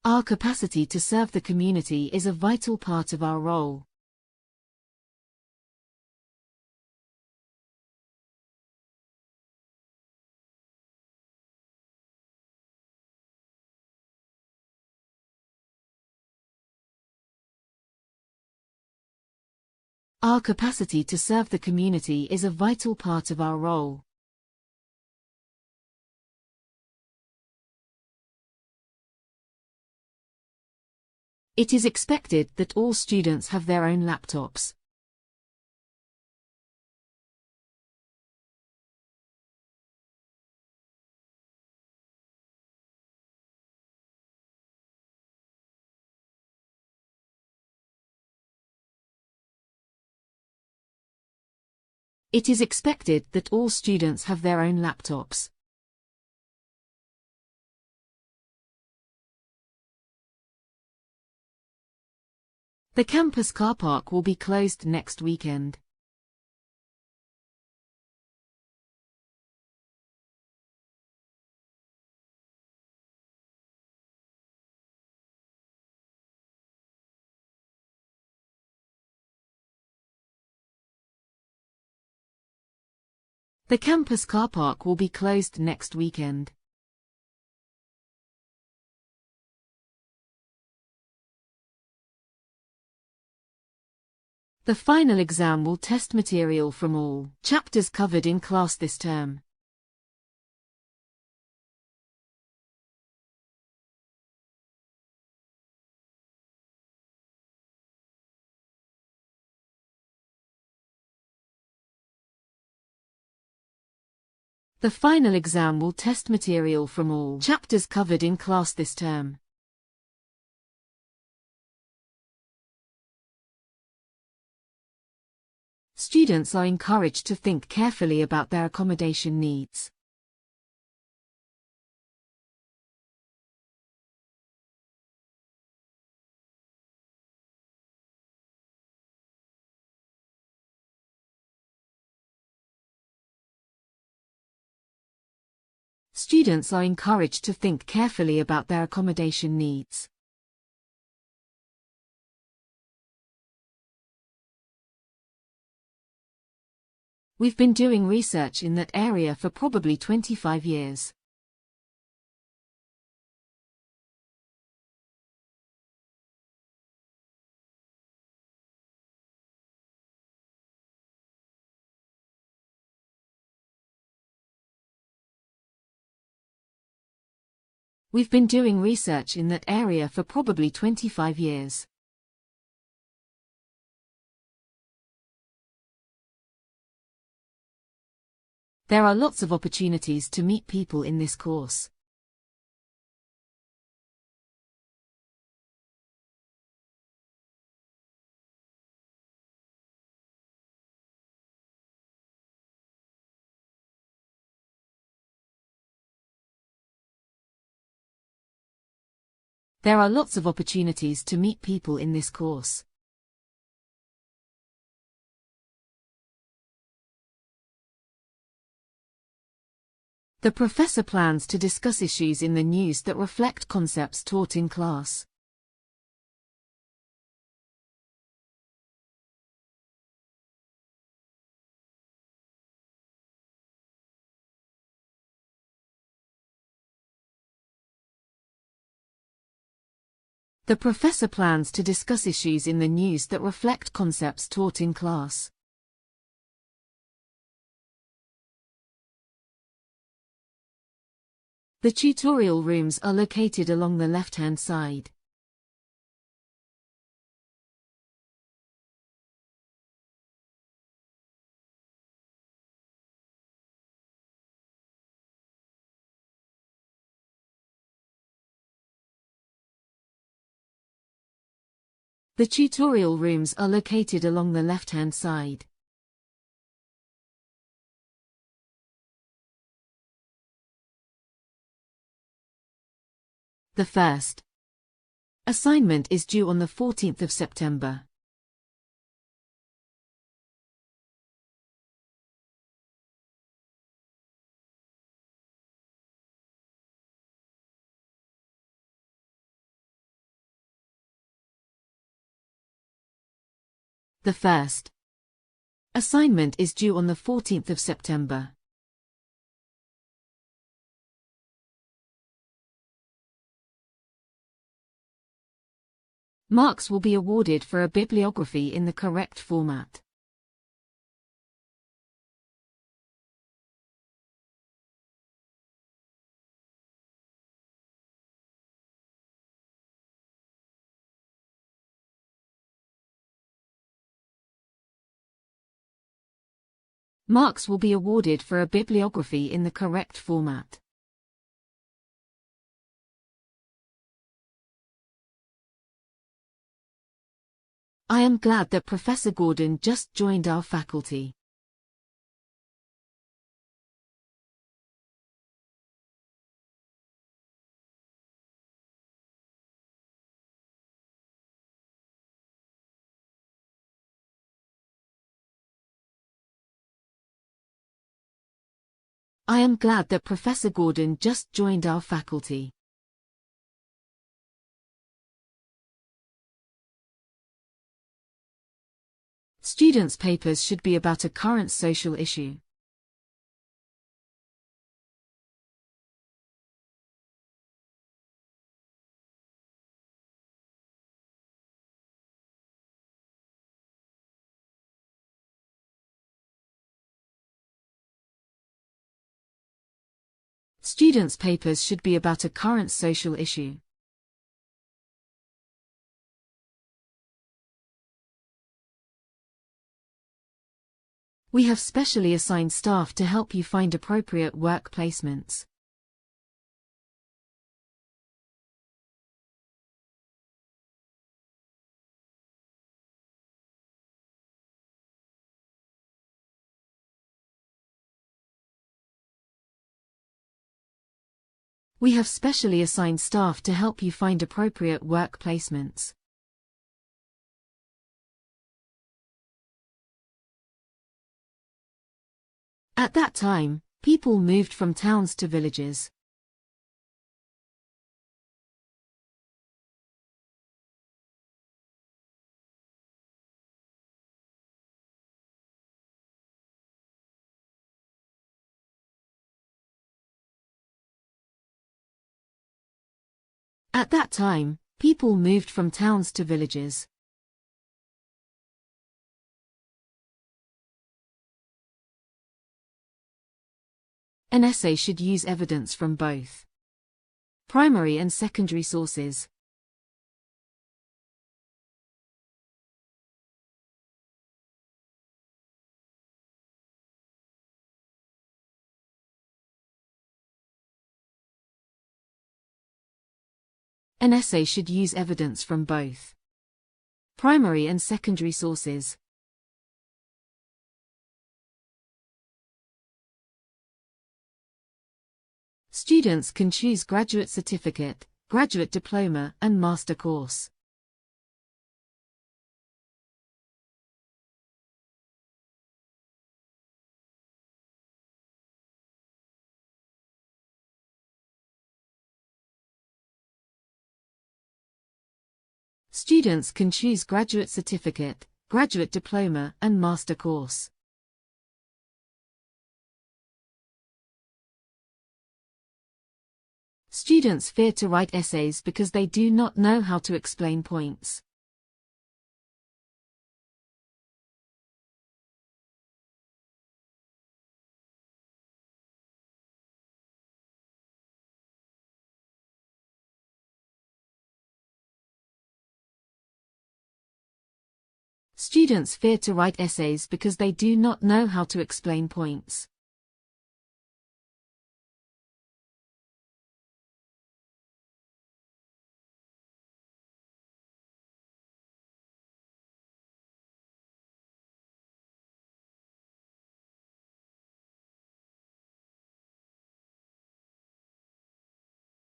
Our capacity to serve the community is a vital part of our role. Our capacity to serve the community is a vital part of our role. It is expected that all students have their own laptops. It is expected that all students have their own laptops. The campus car park will be closed next weekend. The campus car park will be closed next weekend. The final exam will test material from all chapters covered in class this term. The final exam will test material from all chapters covered in class this term. Students are encouraged to think carefully about their accommodation needs. Students are encouraged to think carefully about their accommodation needs. We've been doing research in that area for probably 25 years. We've been doing research in that area for probably 25 years. There are lots of opportunities to meet people in this course. There are lots of opportunities to meet people in this course. The professor plans to discuss issues in the news that reflect concepts taught in class. The professor plans to discuss issues in the news that reflect concepts taught in class. The tutorial rooms are located along the left-hand side. The tutorial rooms are located along the left-hand side. The first assignment is due on the 14th of September. The first assignment is due on the 14th of September. Marks will be awarded for a bibliography in the correct format. Marks will be awarded for a bibliography in the correct format. I am glad that Professor Gordon just joined our faculty. I am glad that Professor Gordon just joined our faculty. Students' papers should be about a current social issue. Students' papers should be about a current social issue. We have specially assigned staff to help you find appropriate work placements. We have specially assigned staff to help you find appropriate work placements. At that time, people moved from towns to villages. At that time, people moved from towns to villages. An essay should use evidence from both primary and secondary sources. An essay should use evidence from both primary and secondary sources. Students can choose graduate certificate, graduate diploma, and master course. Students can choose graduate certificate, graduate diploma, and master course. Students fear to write essays because they do not know how to explain points. Students fear to write essays because they do not know how to explain points.